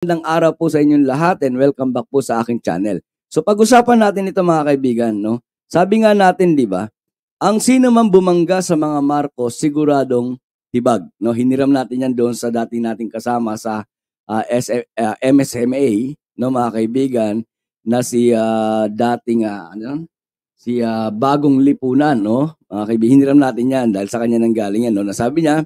Magandang araw po sa inyong lahat and welcome back po sa aking channel. So pag-usapan natin ito mga kaibigan, no? Sabi nga natin, 'di ba? Ang sino man bumangga sa mga Marcos siguradong tibag, no? Hiniram natin 'yan doon sa dati nating kasama sa MSMA, no mga kaibigan, na si dating si Bagong Lipunan, no? Mga kaibigan, hiniram natin 'yan dahil sa kanya nang galing 'yan, no? Nasabi niya,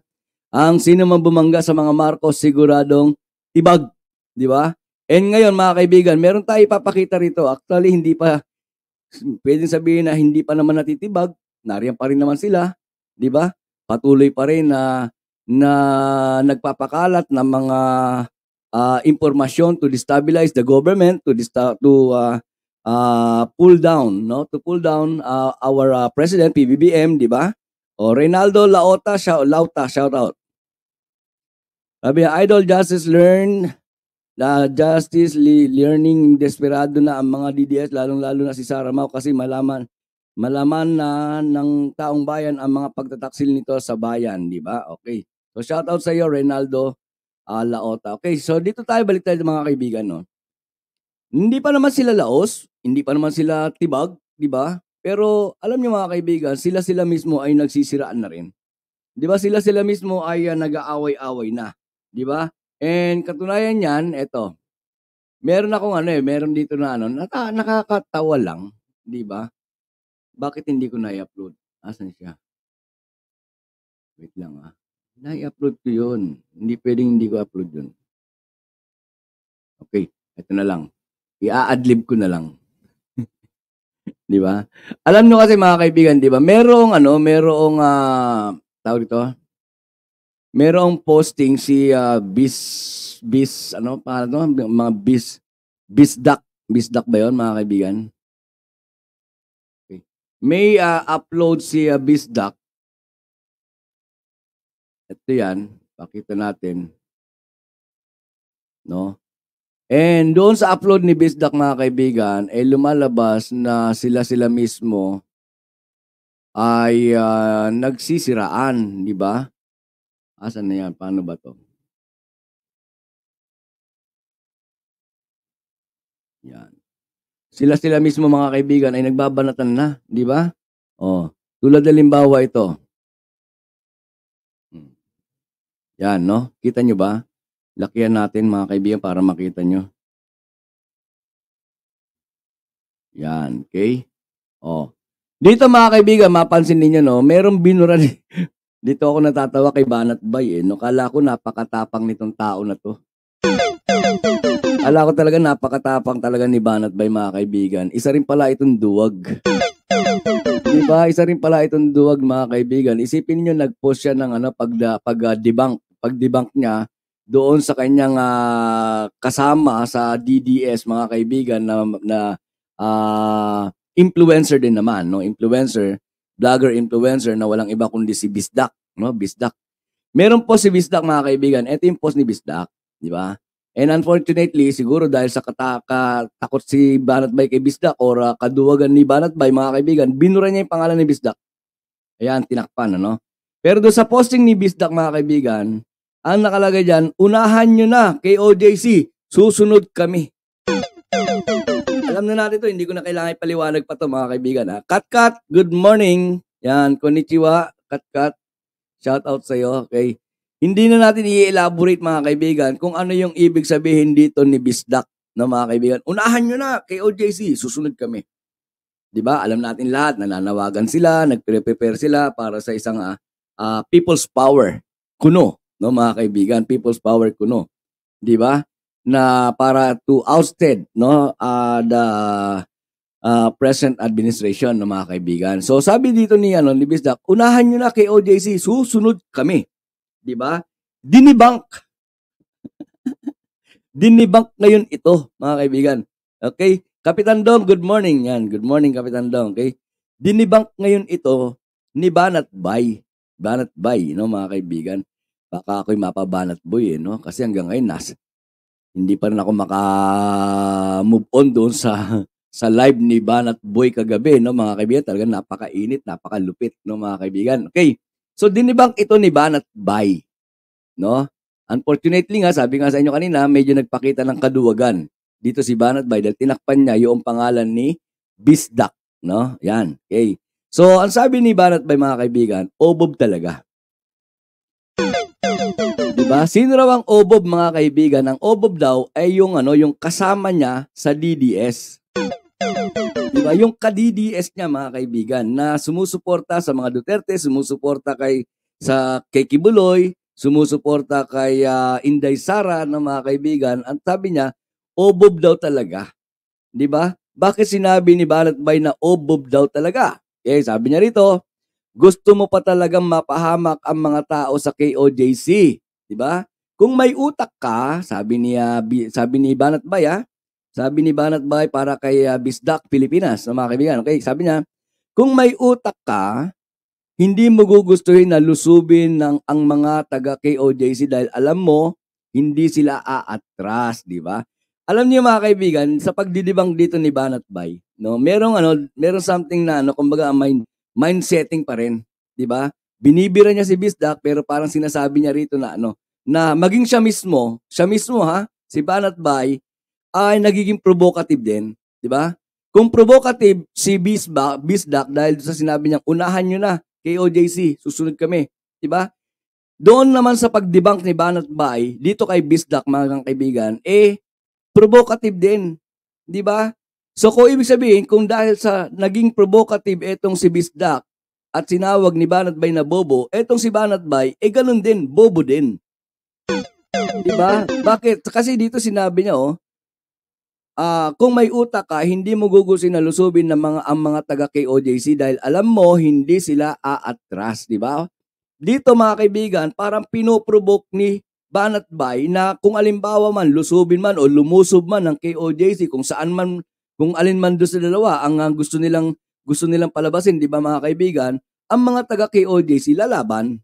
ang sino man bumangga sa mga Marcos siguradong tibag. Di ba? And ngayon mga kaibigan, meron tayo ipapakita rito. Actually, hindi pa, pwedeng sabihin na hindi pa naman natitibag. Nariyan pa rin naman sila. Di ba? Patuloy pa rin na nagpapakalat ng mga impormasyon to destabilize the government, to pull down, no? To pull down our President, PBBM, di ba? O Reynaldo Lauta, shout out. Sabi, Idol Justice Learning desperado na ang mga DDS, lalong-lalo na si Sara Mau kasi malaman na ng taong bayan ang mga pagtataksil nito sa bayan, di ba? Okay. So shout out sa iyo, Reynaldo Laota. Okay, so dito balik tayo mga kaibigan, no. Hindi pa naman sila laos, hindi pa naman sila tibag, di ba? Pero alam niyo mga kaibigan, sila mismo ay nagsisiraan na rin. Di ba? Sila mismo ay nag-aaway-away na, di ba? And katunayan niyan, eto. Meron akong meron dito na nakakatawa lang, 'di ba? Bakit hindi ko na-i-upload? Asan siya? Wait lang Na-i-upload ko 'yun. Hindi pwedeng hindi ko upload 'yun. Okay, eto na lang. I-a-adlib ko na lang. 'Di ba? Alam niyo kasi mga kaibigan, 'di ba? Merong tawag dito. Merong posting si Bisdak ba 'yon mga kaibigan? Okay. May upload si Bisdak. Ito 'yan, pakita natin. No? And doon sa upload ni Bisdak mga kaibigan, ay lumalabas na sila mismo ay nagsisiraan, 'di ba? Asan na yan? Paano ba to? Yan. Sila mismo mga kaibigan ay nagbabanatan na, di ba? Oh, tulad halimbawa ito. Yan, no? Kita nyo ba? Lakihan natin mga kaibigan para makita nyo. Yan, okay? Oh. Dito mga kaibigan, mapansin niyo no, merong binura dito ako natatawa kay Banat Bay no. Kala ko napakatapang nitong tao na to. Kala ko talaga napakatapang talaga ni Banat Bay mga kaibigan. Isa rin pala itong duwag. Diba? Isa rin pala itong duwag mga kaibigan. Isipin niyo nag-post siya ng pag-debunk niya doon sa kanyang kasama sa DDS mga kaibigan na influencer din naman, no? Vlogger influencer na walang iba kundi si Bisdak, no? Bisdak. Meron po si Bisdak mga kaibigan. Ito yung post ni Bisdak, di ba? And unfortunately, siguro dahil sa takot si Banat Bay kay Bisdak or kaduwagan ni Banat Bay mga kaibigan, binura niya yung pangalan ni Bisdak. Ayan, tinakpan, ano? Pero doon sa posting ni Bisdak mga kaibigan, ang nakalagay dyan, unahan nyo na kay OJC, susunod kami. Alam na natin to, hindi ko na kailangan ipaliwanag pa to mga kaibigan. Kat, good morning. Yan, konnichiwa, Kat. Shout out sa iyo, okay? Hindi na natin i-elaborate mga kaibigan kung ano yung ibig sabihin dito ni Bisdak, no mga kaibigan. Unahan nyo na kay OJC, susunod kami. 'Di ba? Alam natin lahat, nananawagan sila, nagpre-prepare sila para sa isang people's power kuno, no mga kaibigan, people's power kuno. 'Di ba? Na para to ousted no the present administration ng mga kaibigan. So sabi dito ni Bisdak, unahan niyo na kay OJC, susunod kami. 'Di ba? Dinibank ngayon ito, mga kaibigan. Okay? Kapitan Dong, good morning. Yan, good morning Kapitan Dong, okay? Dinibank ngayon ito ni Banat Bay. Banat Bay, no mga kaibigan. Baka ako'y mapabanat boy no? Kasi hanggang ngayon hindi pa rin ako maka-move on doon sa live ni Banat Boy kagabi, no mga kaibigan. Talagang napakainit, napakalupit, no mga kaibigan. Okay. So dinibang ito ni Banat Bay, no? Unfortunately nga, sabi nga sa inyo kanina, medyo nagpakita ng kaduwagan dito si Banat Bay dahil tinakpan niya yung pangalan ni Bisdak, no? Yan, okay. So, ang sabi ni Banat Bay, mga kaibigan, obob talaga. Diba? Sino raw ang obob, mga kaibigan? Ang obob daw ay yung yung kasama niya sa DDS. Diba? Yung ka-DDS niya, mga kaibigan, na sumusuporta sa mga Duterte, sumusuporta kay Kibuloy, sumusuporta kay Inday Sara ng mga kaibigan. Ang sabi niya, obob daw talaga. 'Di ba? Bakit sinabi ni Banat Bay na obob daw talaga? Okay, sabi niya rito, gusto mo pa talagang mapahamak ang mga tao sa KOJC, 'di ba? Kung may utak ka, sabi ni Banat Bay, sabi ni Banat Bay para kay Bisdak Pilipinas, mga kaibigan. Okay, sabi niya, kung may utak ka, hindi mo gugustuhin na lusubin ang mga taga KOJC dahil alam mo, hindi sila aatras, di ba? Alam niyo, mga kaibigan, sa pagdidibang dito ni Banat Bay, no, merong something na kumbaga mind setting pa rin, di ba? Binibira niya si Bisdak pero parang sinasabi niya rito na na maging siya mismo si Banat Bay ay nagiging provocative din, di ba? Kung provocative si Bisdak dahil sa sinabi niyang unahan niyo na KOJC, susunod kami, di ba? Doon naman sa pagdebunk ni Banat Bay, dito kay Bisdak, mga kaibigan, provocative din, di ba? So kung ibig sabihin, kung dahil sa naging provocative etong si Bisdak at sinawag ni Banat Bay na bobo, etong si Banat Bay, ganun din, bobo din. Di ba? Bakit? Kasi dito sinabi niya, kung may utak ka, hindi mo gugustuhin na lusubin ng ang mga taga KOJC dahil alam mo hindi sila aatras, di ba? Dito, mga kaibigan, parang pinoprovoke ni Banat Bay na kung alimbawa man lusubin man o lumusob man ng KOJC kung alin man doon sa dalawa ang gusto nilang palabasin, di ba, mga kaibigan? Ang mga taga KOJC lalaban.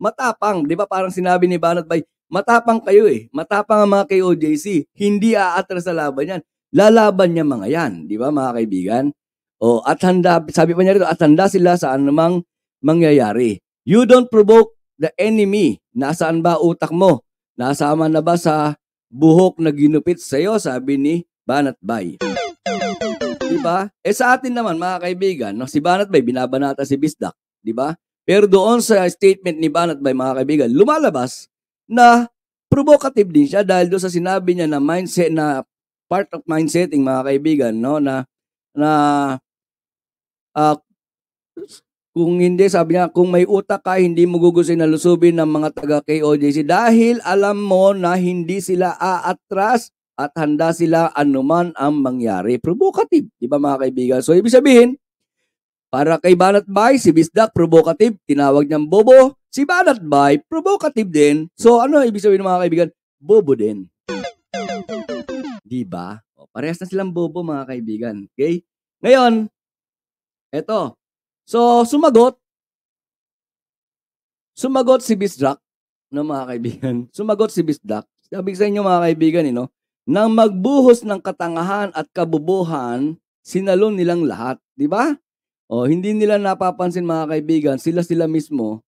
Matapang, di ba? Parang sinabi ni Banat Bay, matapang kayo Matapang ang mga KOJC. Hindi aatras sa laban yan. Lalaban niya mga yan. Di ba, mga kaibigan? At handa, sabi pa niya rito, at handa sila sa anumang mangyayari. You don't provoke the enemy. Nasaan ba utak mo? Nasama na ba sa buhok na ginupit sa'yo? Sabi ni Banat Bay. Di ba? Sa atin naman, mga kaibigan, si Banat Bay, binabanata si Bisdak. Di ba? Pero doon sa statement ni Banat Bay, mga kaibigan, lumalabas na provocative din siya dahil doon sa sinabi niya na mindset, na part of mindsetting, mga kaibigan, no, na kung hindi, sabi niya, kung may utak ka, hindi mo gugustuhin na lusubin ng mga taga KOJC dahil alam mo na hindi sila aatras at handa sila anuman ang mangyari. Provocative, di ba, mga kaibigan? So, ibig sabihin, para kay Banat Bay, si Bisdak, provocative, tinawag niyang bobo. Si Banat Bay, provocative din. So, ano ibig sabihin ng mga kaibigan? Bobo din. Diba? Parehas na silang bobo, mga kaibigan. Okay? Ngayon, eto. So, sumagot si Bisdak, no, mga kaibigan. Sumagot si Bisdak. Sabi sa inyo, mga kaibigan, nang magbuhos ng katangahan at kabubuhan, sinalon nilang lahat. Diba? Hindi nila napapansin, mga kaibigan, sila mismo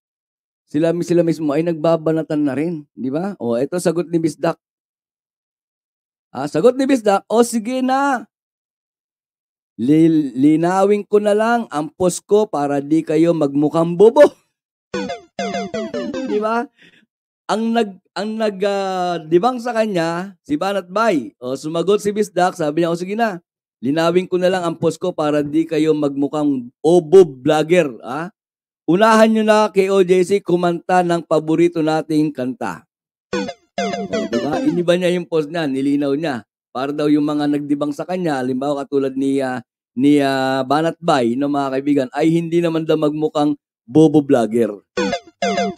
ay nagbabanatan na rin, di ba? Ito sagot ni Bisdak. Sagot ni Bisdak, sige na. Linawin ko na lang ang post ko para di kayo magmukhang bobo. Di ba? Ang nagdibang sa kanya, si Banat Bay. Sumagot si Bisdak, sabi niya, sige na. Linawin ko na lang ang post ko para di kayo magmukhang obob vlogger. Unahan nyo na KOJC kumanta ng paborito nating kanta. Diba? Iniba niya yung post niya, nilinaw niya. Para daw yung mga nagdibang sa kanya, halimbawa katulad ni Banat Bay, mga kaibigan, ay hindi naman daw magmukhang bobo vlogger.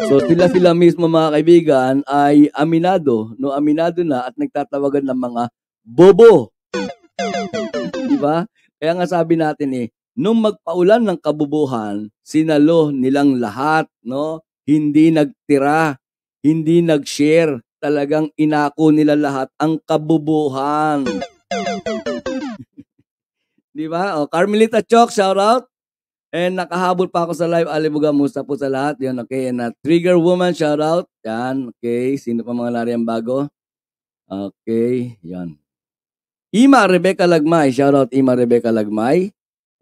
So sila mismo, mga kaibigan, ay aminado na at nagtatawagan ng mga bobo. Diba? Kaya nga sabi natin nung magpaulan ng kabubuhan, sinalo nilang lahat, no? Hindi nagtira, hindi nag-share, talagang inako nila lahat ang kabubuhan. Diba? Carmelita Chok, shout out. And nakahabol pa ako sa live. Alibuga, musta po sa lahat. Yan, okay. And Trigger Woman, shout out. Yan, okay. Sino pa mga nariyan bago? Okay, yan. Ima Rebecca Lagmay, shout out Ima Rebecca Lagmay.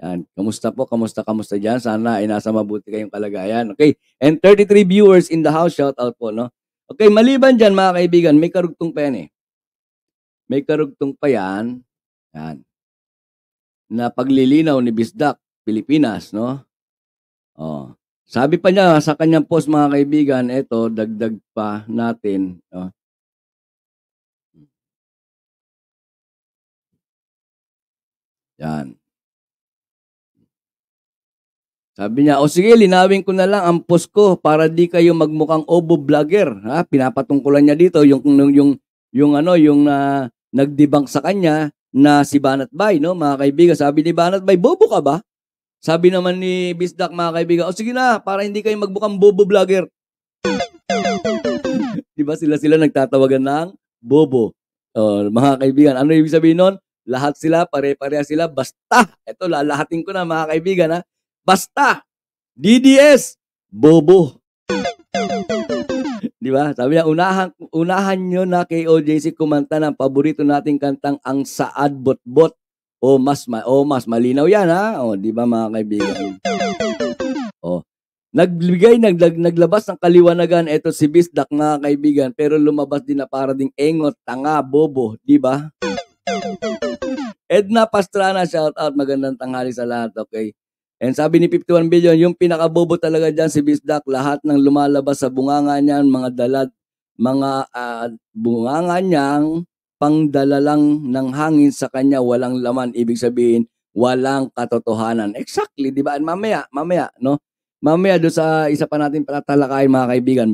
Yan, kamusta po? Kamusta dyan? Sana ay nasa mabuti kayong kalagayan. Okay, and 33 viewers in the house, shout out po, no? Okay, maliban dyan mga kaibigan, may karugtong pa yan eh. May karugtong pa yan. Yan. Na paglilinaw ni Bisdak, Pilipinas, no? Oh. Sabi pa niya sa kanyang post mga kaibigan, eto dagdag pa natin, no? Yan. Sabi niya, o sige, linawin ko na lang ang post ko para di kayo magmukhang obo vlogger. Ha? Pinapatungkulan niya dito yung nagdebunk sa kanya na si Banat Bay, no? Mga kaibigan, sabi ni Banat Bay, bobo ka ba? Sabi naman ni Bisdak, mga kaibigan, o sige na, para hindi kayo magmukhang bobo vlogger. Diba sila nagtatawagan ng bobo? Mga kaibigan, ano ibig sabihin nun? Lahat sila, pare-pareha sila, basta, eto lalahatin ko na mga kaibigan, ha? Basta, DDS, bobo. Di ba? Sabi niya, unahan nyo na kay OJC kumanta ng paborito nating kantang Ang Saad Bot-Bot. Mas malinaw yan, ha? Di ba mga kaibigan? Naglabas ng kaliwanagan ito si Bisdak, mga kaibigan, pero lumabas din na para ding engot, tanga, bobo, di ba? Edna Pastrana, shout out, magandang tanghali sa lahat, okay? And sabi ni 51 billion, yung pinakabobo talaga dyan si Bisdak, lahat ng lumalabas sa bunganga niyan, bunganga niyang pangdala lang ng hangin sa kanya, walang laman, ibig sabihin, walang katotohanan. Exactly, di ba? Mamaya, no? Mamaya doon sa isa pa natin patatalakayin mga kaibigan,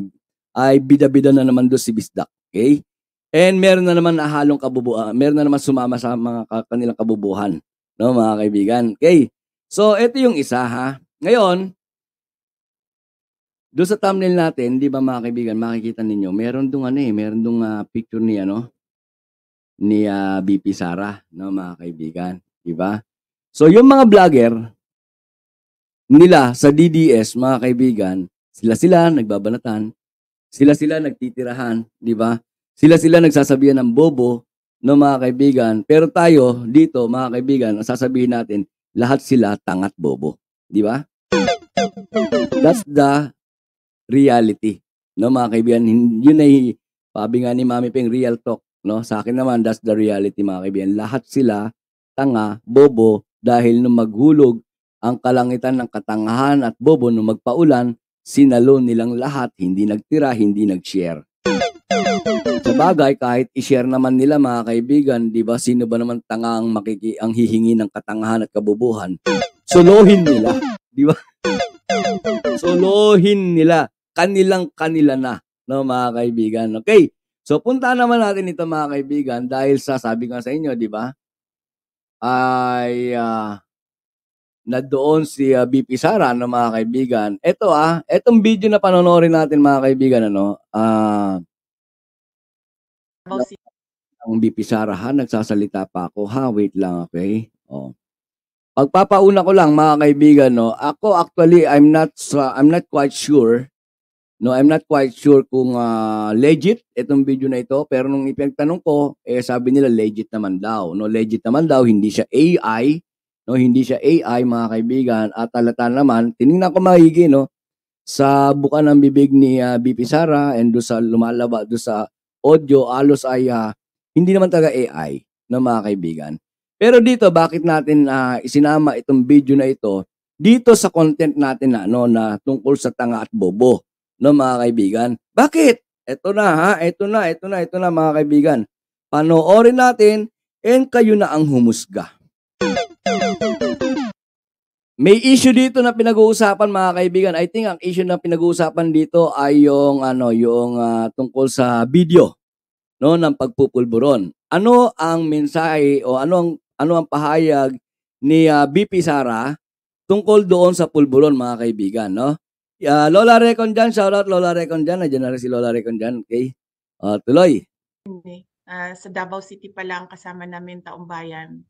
ay bida-bida na naman doon si Bisdak, okay? And meron na naman nahalong kabubuhan, meron na naman sumama sa mga kanilang kabubuhan, no mga kaibigan, okay? So, ito yung isa, ha? Ngayon, doon sa thumbnail natin, di ba mga kaibigan, makikita ninyo, meron dong picture ni BP Sara, no mga kaibigan, di ba? So, yung mga vlogger nila sa DDS, mga kaibigan, sila nagbabanatan, sila nagtitirahan, di ba? Sila nagsasabihan ng bobo, no mga kaibigan, pero tayo dito, mga kaibigan, ang sasabihin natin, lahat sila tangat bobo. Di ba? That's the reality. No, mga kaibigan, yun ay sabi nga ni Mami Peng, real talk. No? Sa akin naman, that's the reality, mga kaibigan. Lahat sila tanga, bobo, dahil nung maghulog ang kalangitan ng katangahan at bobo, nung magpaulan, sinalo nilang lahat, hindi nagtira, hindi nag-share. Sa bagay, kahit i-share naman nila mga kaibigan, di ba, sino ba naman tanga ang hihingi ng katangahan at kabubuhan? Solohin nila, di ba? Solohin nila, kanila na, no mga kaibigan. Okay, so punta naman natin ito mga kaibigan dahil sabi ko sa inyo, di ba, ay na doon si BP Sara, no mga kaibigan. Ito etong video na panonorin natin mga kaibigan, ang BP Sara, nagsasalita pa ako, wait lang, okay? Pagpapauna ko lang mga kaibigan, no, ako actually I'm not quite sure, no, I'm not quite sure kung legit itong video na ito, pero nung ipinagtanong ko, sabi nila legit naman daw, no, legit naman daw, hindi siya AI, no, hindi siya AI mga kaibigan, at halata naman, tiningnan ko maigi, no, sa buka ng bibig ni BP Sara and do sa lumalabas do sa audio, alos ay hindi naman talaga AI, no mga kaibigan. Pero dito, bakit natin isinama itong video na ito dito sa content natin na tungkol sa tanga at bobo, no mga kaibigan? Bakit? Ito na mga kaibigan. Panoorin natin and kayo na ang humusga. May issue dito na pinag-uusapan mga kaibigan. I think ang issue na pinag-uusapan dito ay yung tungkol sa video, no, ng pagpupulburon. Ano ang mensahe o ano ang pahayag ni BP Sara tungkol doon sa pulburon mga kaibigan, no? Lola Recon dyan, shout out Lola Recon dyan. Nandiyan na rin si Lola Recon dyan, okay? Tuloy. Sa Davao City pa lang kasama namin Taong Bayan.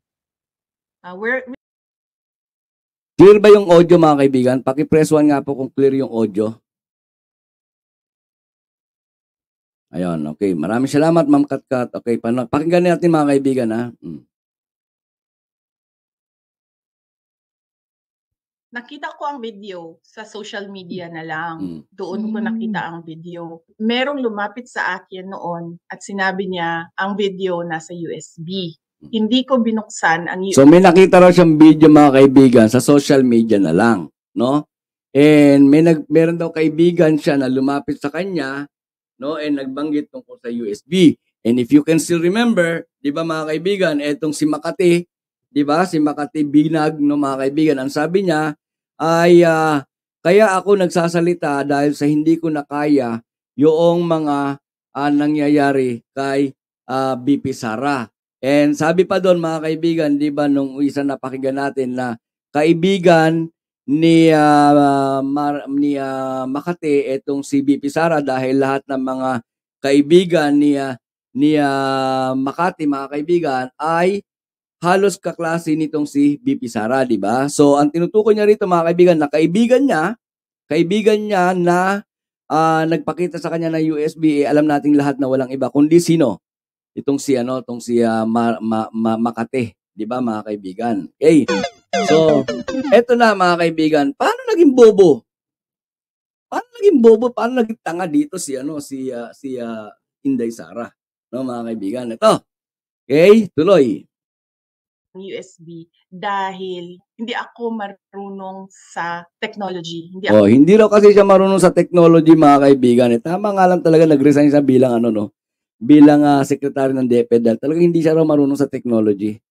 Clear ba yung audio mga kaibigan? Paki-press 1 nga po kung clear yung audio. Ayun, okay. Maraming salamat, Ma'am Katkat. Okay, pakinggan natin mga kaibigan, ha? Nakita ko ang video sa social media na lang. Doon ko nakita ang video. Merong lumapit sa akin noon at sinabi niya ang video nasa USB. Hindi ko binuksan ang USB. So may nakita raw siyang video mga kaibigan sa social media na lang, no? And meron daw kaibigan siya na lumapit sa kanya, no? And nagbanggit tungkol sa USB. And if you can still remember, 'di ba mga kaibigan, etong si Makati, 'di ba? Si Makati Binag, no mga kaibigan, ang sabi niya ay kaya ako nagsasalita dahil sa hindi ko na kaya yung mga nangyayari kay BP Sara. And sabi pa doon mga kaibigan, 'di ba nung isa napakinggan natin na kaibigan ni Makati etong si BP Sara dahil lahat ng mga kaibigan ni Makati mga kaibigan ay halos kaklase nitong si BP Sara, di ba? So ang tinutukoy niya rito mga kaibigan na kaibigan niya na nagpakita sa kanya ng USB, alam nating lahat na walang iba kundi sino? Itong si Makati, di ba mga kaibigan? Okay. So, eto na mga kaibigan, paano naging bobo? Paano naging tanga dito si Inday Sara, no mga kaibigan? Ito. Okay, tuloy. USB dahil hindi ako marunong sa technology. Hindi raw kasi siya marunong sa technology mga kaibigan. Tama nga lang talaga nag-resign siya bilang bilang secretary ng DepEd dahil talagang hindi siya raw marunong sa technology.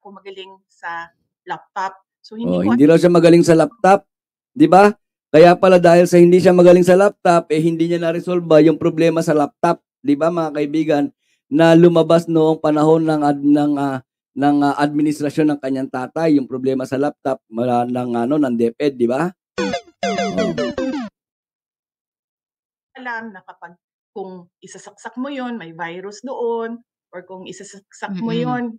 Ako magaling sa laptop. So hindi raw siya magaling sa laptop, 'di ba? Kaya pala dahil sa hindi siya magaling sa laptop, hindi niya na-resolve yung problema sa laptop, 'di ba mga kaibigan, na lumabas noong panahon ng administrasyon ng kanyang tatay, yung problema sa laptop ng DepEd, di ba? Alam na kapag kung isasaksak mo yon may virus doon, or kung isasaksak mo yon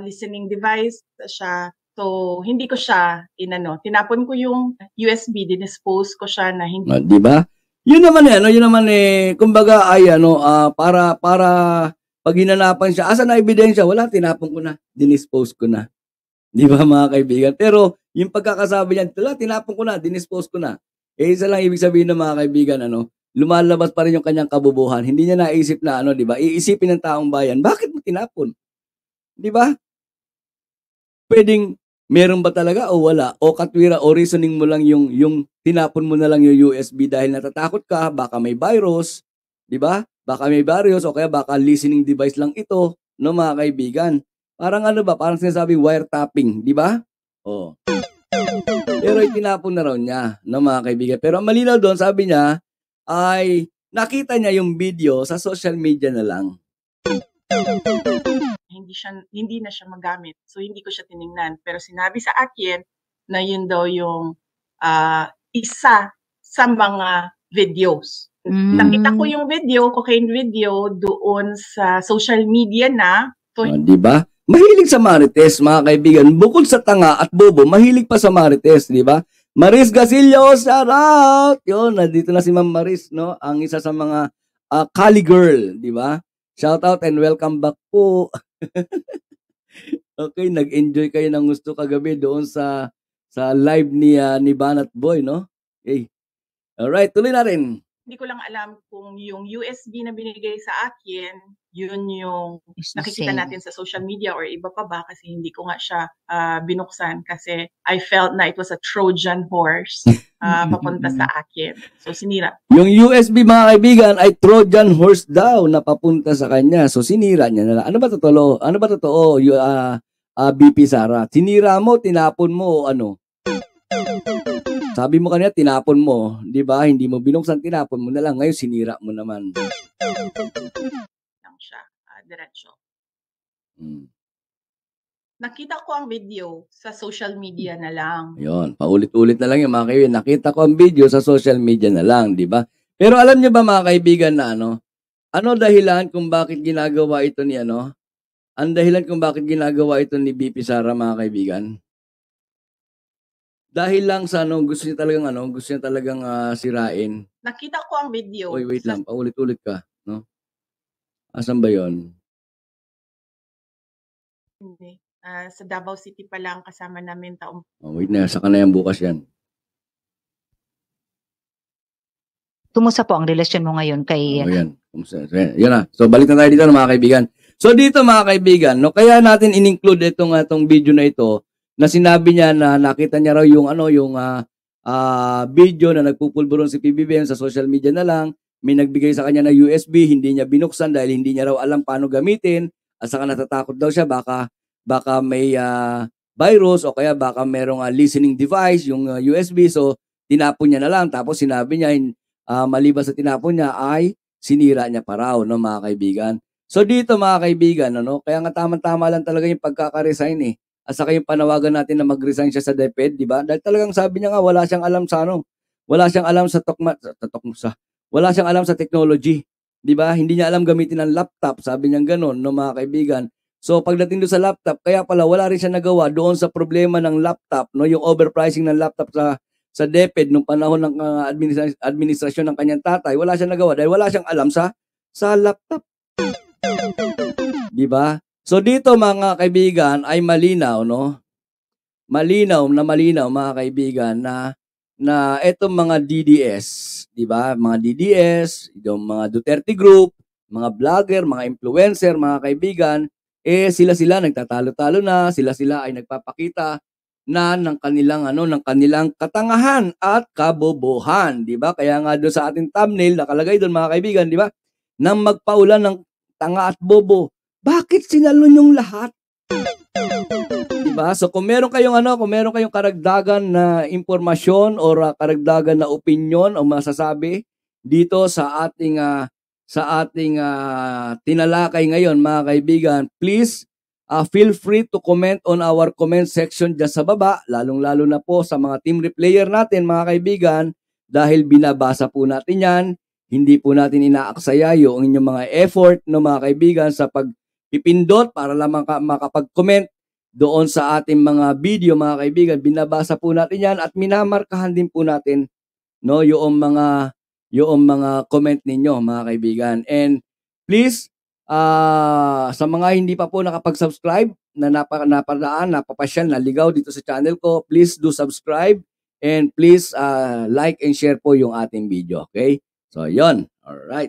listening device siya. So, hindi ko siya tinapon ko yung USB, dinispose ko siya na hindi. Di ba? Yun naman kumbaga ay para pag hinanapan siya, asa na ebidensya? Wala, tinapon ko na, dinispose ko na. Di ba mga kaibigan? Pero yung pagkakasabi niya, tinapon ko na, dinispose ko na. Isa lang ibig sabihin ng mga kaibigan, lumalabas pa rin yung kanyang kabubuhan. Hindi niya naisip na di ba? Iisipin ng taong bayan, bakit mo tinapon? Di ba? Pwedeng meron ba talaga o wala? O katwira o reasoning mo lang yung tinapon mo na lang yung USB dahil natatakot ka, baka may virus, di ba? Baka may virus o kaya baka listening device lang ito, no mga kaibigan. Parang parang sinasabi wiretapping, di ba? Pero itinapon na raw niya, no mga kaibigan. Pero ang malinaw doon, sabi niya, ay nakita niya yung video sa social media na lang. Hindi na siya magamit. So hindi ko siya tiningnan. Pero sinabi sa akin na yun daw yung isa sa mga videos. Nakita ko yung cocaine video doon sa social media na. So, di ba? Mahilig sa marites, mga kaibigan. Bukod sa tanga at bobo, mahilig pa sa marites, di ba? Maris Gasilio, shout out! Yun, nandito na si Ma'am Maris, no? Ang isa sa mga Cali girl, di ba? Shout out and welcome back po. Okay, nag-enjoy kayo ng gusto kagabi doon sa live ni Banat Boy, no? Okay. Alright, tuloy na rin. Hindi ko lang alam kung yung USB na binigay sa akin, yun yung nakikita natin sa social media or iba pa ba kasi hindi ko nga siya binuksan kasi I felt na it was a Trojan horse papunta sa akin. So sinira. Yung USB mga kaibigan ay Trojan horse daw na papunta sa kanya. So sinira niya na lang. Ano ba totoo? BP Sara. Sinira mo, tinapon mo o ano? Sabi mo kanina, tinapon mo, di ba? Hindi mo binuksan, tinapon mo na lang. Ngayon, sinira mo naman. Lang siya, diretso. Nakita ko ang video sa social media na lang. Yun, paulit-ulit na lang yung mga kaibigan. Nakita ko ang video sa social media na lang, di ba? Pero alam niyo ba mga kaibigan na ano dahilan kung bakit ginagawa ito ni Ang dahilan kung bakit ginagawa ito ni BP Sara mga kaibigan? Dahil lang sa gusto niya talagang sirain. Nakita ko ang video. Oy, wait lang, paulit-ulit ka, no? Asan ba 'yon? Hindi. Sa Davao City pa lang kasama namin taong. Wait na, saka na yan bukas yan. Kumusta po ang relasyon mo ngayon kay... Yan. Yan na. So, balik na tayo dito mga kaibigan. So, dito mga kaibigan, kaya natin in-include itong video na ito na sinabi niya na nakita niya raw yung video na nagpupulburon si PBBM sa social media na lang. May nagbigay sa kanya na USB, hindi niya binuksan dahil hindi niya raw alam paano gamitin. At saka natatakot daw siya baka may virus o kaya baka merong listening device, yung USB. So, tinapon niya na lang. Tapos sinabi niya, maliban sa tinapon niya ay sinira niya pa raw, no, mga kaibigan. So dito mga kaibigan, kaya nga tama-tama lang talaga yung pagkaka-resign eh. At saka yung panawagan natin na mag-resign siya sa DepEd, di ba? Dahil talagang sabi niya nga wala siyang alam sa wala siyang alam sa wala siyang alam sa technology, di ba? Hindi niya alam gamitin ang laptop, sabi niya ganoon, no, mga kaibigan. So pagdating doon sa laptop, kaya pala wala rin siya nagawa doon sa problema ng laptop, no, yung overpricing ng laptop sa DepEd nung panahon ng administrasyon ng kanyang tatay. Wala siyang nagawa dahil wala siyang alam sa laptop. Di ba? So dito mga kaibigan ay malinaw, no? Malinaw mga kaibigan na etong mga DDS, di ba? Mga DDS, yung mga Duterte Group, mga vlogger, mga influencer, mga kaibigan, sila nagtatalo-talo na, sila ay nagpapakita na ng kanilang katangahan at kabobohan, di ba? Kaya nga doon sa ating thumbnail nakalagay doon mga kaibigan, di ba? Nang magpaulan ng tanga at bobo. Bakit sinalon yung lahat? Diba? So kung meron kayong karagdagan na impormasyon or karagdagan na opinion o masasabi dito sa ating tinalakay ngayon mga kaibigan, please feel free to comment on our comment section dyan sa baba, lalong-lalo na po sa mga team replayer natin mga kaibigan, dahil binabasa po natin yan. Hindi po natin inaaksaya yung inyong mga effort no mga kaibigan sa pagpipindot para lamang makapag-comment doon sa ating mga video mga kaibigan. Binabasa po natin yan at minamarkahan din po natin no yung mga comment ninyo mga kaibigan. And please sa mga hindi pa po nakapag-subscribe na napapasyal, naligaw dito sa channel ko, please do subscribe and please like and share po yung ating video. Okay? So, yon. Alright.